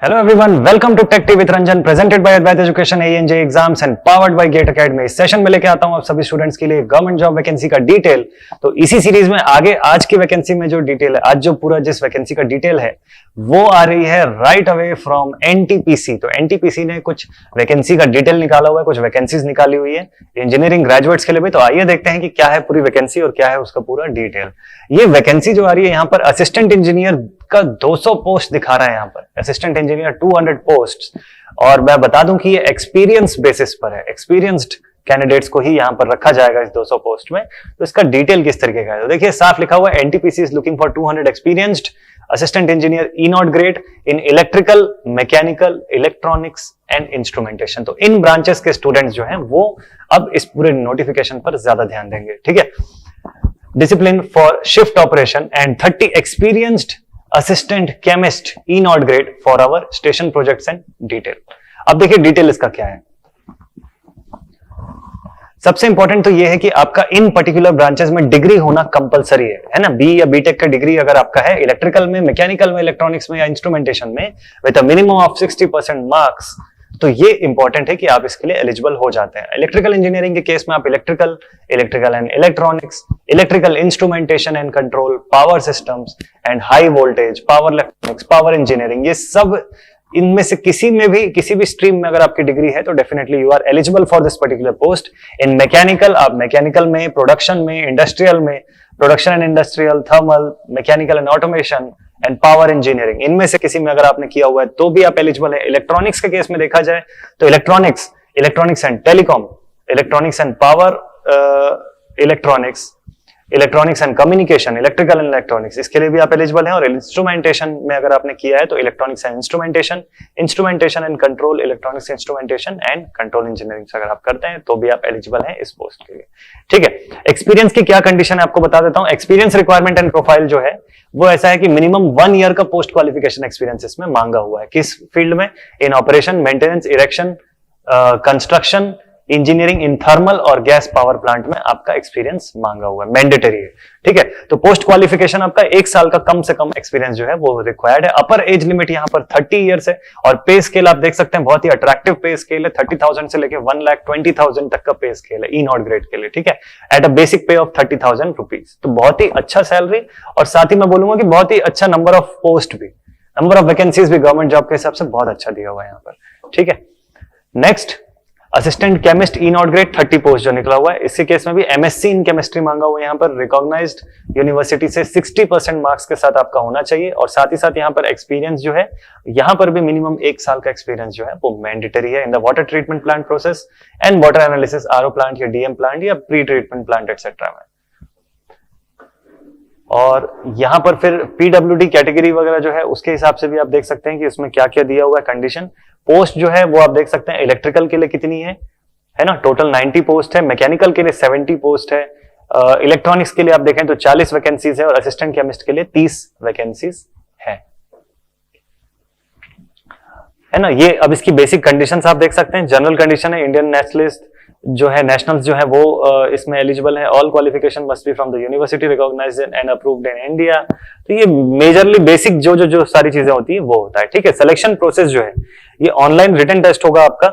Hello everyone, welcome to Tech Tea with Ranjan, presented by Advait Education, ANJ Exams and powered by Gate Academy। इस session में लेके आता हूं आप सभी स्टूडेंट्स के लिए गवर्नमेंट जॉब वैकेंसी का डिटेल। तो इसी सीरीज में आगे आज की वैकेंसी में जो डिटेल है, आज जो पूरा जिस वैकेंसी का डिटेल है वो आ रही है राइट अवे फ्रॉम एनटीपीसी। तो एनटीपीसी ने कुछ वैकेंसी का डिटेल निकाला हुआ है, कुछ वैकेंसीज निकाली हुई है इंजीनियरिंग ग्रेजुएट्स के लिए भी। तो आइए देखते हैं कि क्या है पूरी वैकेंसी और क्या है उसका पूरा डिटेल। ये वैकेंसी जो आ रही है यहाँ पर असिस्टेंट इंजीनियर का 200 पोस्ट दिखा रहा है, यहाँ पर असिस्टेंट इंजीनियर 200 पोस्ट। और मैं बता दूं कि ये एक्सपीरियंस बेसिस पर है, एक्सपीरियंस्ड कैंडिडेट्स को ही यहाँ पर रखा जाएगा इस 200 पोस्ट में। तो इसका डिटेल किस तरीके का है तो देखिए, साफ लिखा हुआ है NTPC is looking for 200 experienced assistant engineer E0 grade in electrical, mechanical, electronics and instrumentation. तो इन ब्रांचेस के स्टूडेंट्स जो हैं वो अब इस पूरे नोटिफिकेशन पर ज्यादा ध्यान देंगे, ठीक है। Discipline for shift operation and 30 experienced assistant chemist E0 grade for our station projects and detail. अब देखिए डिटेल इसका क्या है। सबसे इंपॉर्टेंट तो यह है कि आपका इन पर्टिकुलर ब्रांचेस में डिग्री होना कंपलसरी है ना। बी या बीटेक का डिग्री अगर आपका है इलेक्ट्रिकल में, मैकेनिकल में, इलेक्ट्रॉनिक्स में या इंस्ट्रूमेंटेशन में with a minimum of 60% marks, तो ये इंपॉर्टेंट है कि आप इसके लिए एलिजिबल हो जाते हैं। इलेक्ट्रिकल इंजीनियरिंग के केस में आप electrical and electronics, electrical instrumentation and control, power systems and high voltage, power electronics, power engineering, ये सब इनमें से किसी भी स्ट्रीम में अगर आपकी डिग्री है तो definitely you are eligible for this particular post. In mechanical, आप मैकेनिकल में, प्रोडक्शन में, इंडस्ट्रियल में, production and industrial, thermal, mechanical and automation and power engineering, इनमें से किसी में अगर आपने किया हुआ है तो भी आप एलिजिबल है। इलेक्ट्रॉनिक्स के केस में देखा जाए तो electronics and telecom, electronics and power electronics and communication, electrical and electronics, इसके लिए भी आप एलिजिबल हैं। और इंस्ट्रूमेंटेशन में अगर आपने किया है तो electronics and instrumentation and control, electronics instrumentation and control engineering अगर आप करते हैं तो भी आप एलिजिबल हैं इस पोस्ट के लिए, ठीक है। एक्सपीरियंस की क्या कंडीशन है आपको बता देता हूं। एक्सपीरियंस रिक्वायरमेंट एंड प्रोफाइल जो है वो ऐसा है कि मिनिमम 1 ईयर का पोस्ट क्वालिफिकेशन एक्सपीरियंस इसमें मांगा हुआ है। किस फील्ड में? इन operation, maintenance, erection, construction, engineering in thermal और गैस पावर प्लांट में आपका एक्सपीरियंस मांगा हुआ है, मैंडेटरी है, ठीक है। तो पोस्ट क्वालिफिकेशन आपका 1 साल का कम से कम एक्सपीरियंस जो है वो रिक्वायर्ड है। अपर एज लिमिट यहाँ पर 30 ईयर्स है। और पे स्केल आप देख सकते हैं, बहुत ही अट्रैक्टिव पे स्केल है। 30,000 से लेकर 1,20,000 तक का पे स्केल है E0 ग्रेड के लिए, ठीक है, एट अ बेसिक पे ऑफ 30,000 रुपीज। तो बहुत ही अच्छा सैलरी, और साथ ही मैं बोलूंगा कि बहुत ही अच्छा नंबर ऑफ पोस्ट भी, नंबर ऑफ वैकेंसीज भी गवर्नमेंट जॉब के हिसाब से बहुत अच्छा दिया हुआ है यहाँ पर, ठीक है। Next, assistant chemist E0 grade 30 post जो निकला हुआ है, इसके केस में भी MSc इन केमिस्ट्री मांगा हुआ है यहाँ पर। रिकॉग्नाइज्ड यूनिवर्सिटी से 60% मार्क्स के साथ आपका होना चाहिए। और साथ ही साथ यहाँ पर एक्सपीरियंस जो है, यहाँ पर भी मिनिमम 1 साल का एक्सपीरियंस जो है वो मैंडेटरी है in the water treatment plant process and water analysis, RO plant या DM प्लांट या प्री ट्रीटमेंट प्लांट एक्सेट्रा में। और यहाँ पर फिर PWD कैटेगरी वगैरह जो है उसके हिसाब से भी आप देख सकते हैं कि इसमें क्या क्या दिया हुआ है कंडीशन। पोस्ट जो है वो आप देख सकते हैं इलेक्ट्रिकल के लिए कितनी है ना, टोटल 90 पोस्ट है। मैकेनिकल के लिए 70 पोस्ट है। इलेक्ट्रॉनिक्स के लिए आप देखें तो 40 वैकेंसीज है। और असिस्टेंट केमिस्ट के लिए 30 वैकेंसीज है ना। ये अब इसकी बेसिक कंडीशंस आप देख सकते हैं। जनरल कंडीशन है, इंडियन नेशनलिस्ट जो है, नेशनल्स जो है वो इसमें एलिजिबल है। All qualification must be from the university recognised and approved in India. तो ये मेजरली बेसिक जो सारी चीजें होती है वो होता है, ठीक है। सिलेक्शन प्रोसेस जो है ये ऑनलाइन रिटन टेस्ट होगा आपका।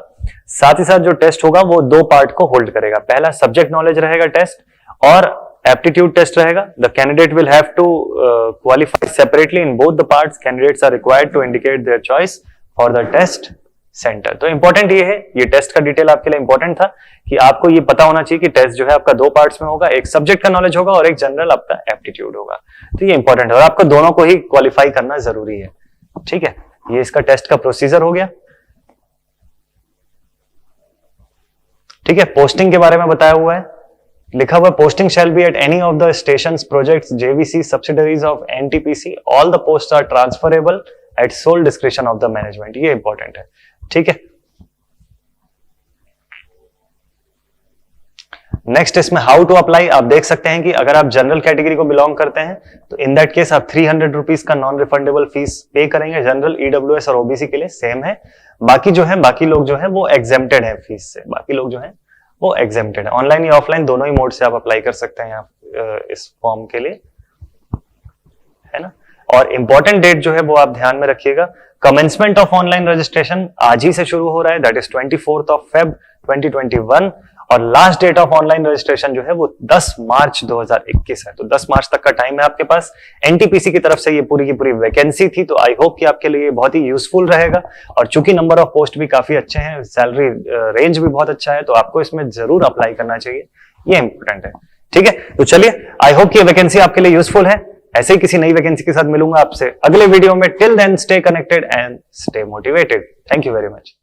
साथ ही साथ जो टेस्ट होगा वो 2 पार्ट को होल्ड करेगा। पहला सब्जेक्ट नॉलेज रहेगा टेस्ट, और एप्टीट्यूड टेस्ट रहेगा। The candidate will have to qualify separately in both the parts. Candidates are required to indicate their choice for the test centre. तो इंपॉर्टेंट ये है, ये टेस्ट का डिटेल आपके लिए इंपॉर्टेंट था कि आपको ये पता होना चाहिए कि टेस्ट जो है आपका 2 पार्ट्स में होगा। एक सब्जेक्ट का नॉलेज होगा और एक जनरल आपका एप्टीट्यूड होगा। तो ये इंपॉर्टेंट है और आपको दोनों को ही क्वालिफाई करना जरूरी है, ठीक है। ये इसका टेस्ट का प्रोसीजर हो गया, ठीक है। पोस्टिंग के बारे में बताया हुआ है, लिखा हुआ posting shall be at any of the stations, projects, JVC subsidiaries of NTPC। All the post are transferable at sole description of the management. ये इंपॉर्टेंट है, ठीक है। नेक्स्ट इसमें हाउ टू अप्लाई आप देख सकते हैं कि अगर आप जनरल कैटेगरी को बिलोंग करते हैं तो इन दैट केस आप 300 रुपीज का नॉन रिफंडेबल फीस पे करेंगे। जनरल, EWS और OBC के लिए सेम है। बाकी लोग जो है वो एग्जेम्प्टेड है फीस से। बाकी लोग जो है वो एग्जेम्प्टेड है। ऑनलाइन या ऑफलाइन दोनों ही मोड से आप अप्लाई कर सकते हैं यहाँ इस फॉर्म के लिए, है ना। और इंपॉर्टेंट डेट जो है वो आप ध्यान में रखिएगा, कमेंसमेंट ऑफ ऑनलाइन रजिस्ट्रेशन आज ही से शुरू हो रहा है, दैट इज 24 ऑफ फेब 2021, और last date of online registration जो है वो 10 मार्च 2021 है। तो 10 मार्च तक का टाइम है आपके पास। एनटीपीसी की तरफ से ये पूरी की पूरी वैकेंसी थी, तो आई होप कि आपके लिए बहुत ही यूजफुल रहेगा। और चूंकि नंबर ऑफ पोस्ट भी काफी अच्छे हैं, सैलरी रेंज भी बहुत अच्छा है, तो आपको इसमें जरूर अप्लाई करना चाहिए, ये इंपॉर्टेंट है। ठीक है, तो चलिए, आई होप कि ये वैकेंसी आपके लिए यूजफुल है। ऐसे ही किसी नई वैकेंसी के साथ मिलूंगा आपसे अगले वीडियो में। Till then stay connected and stay motivated. Thank you very much.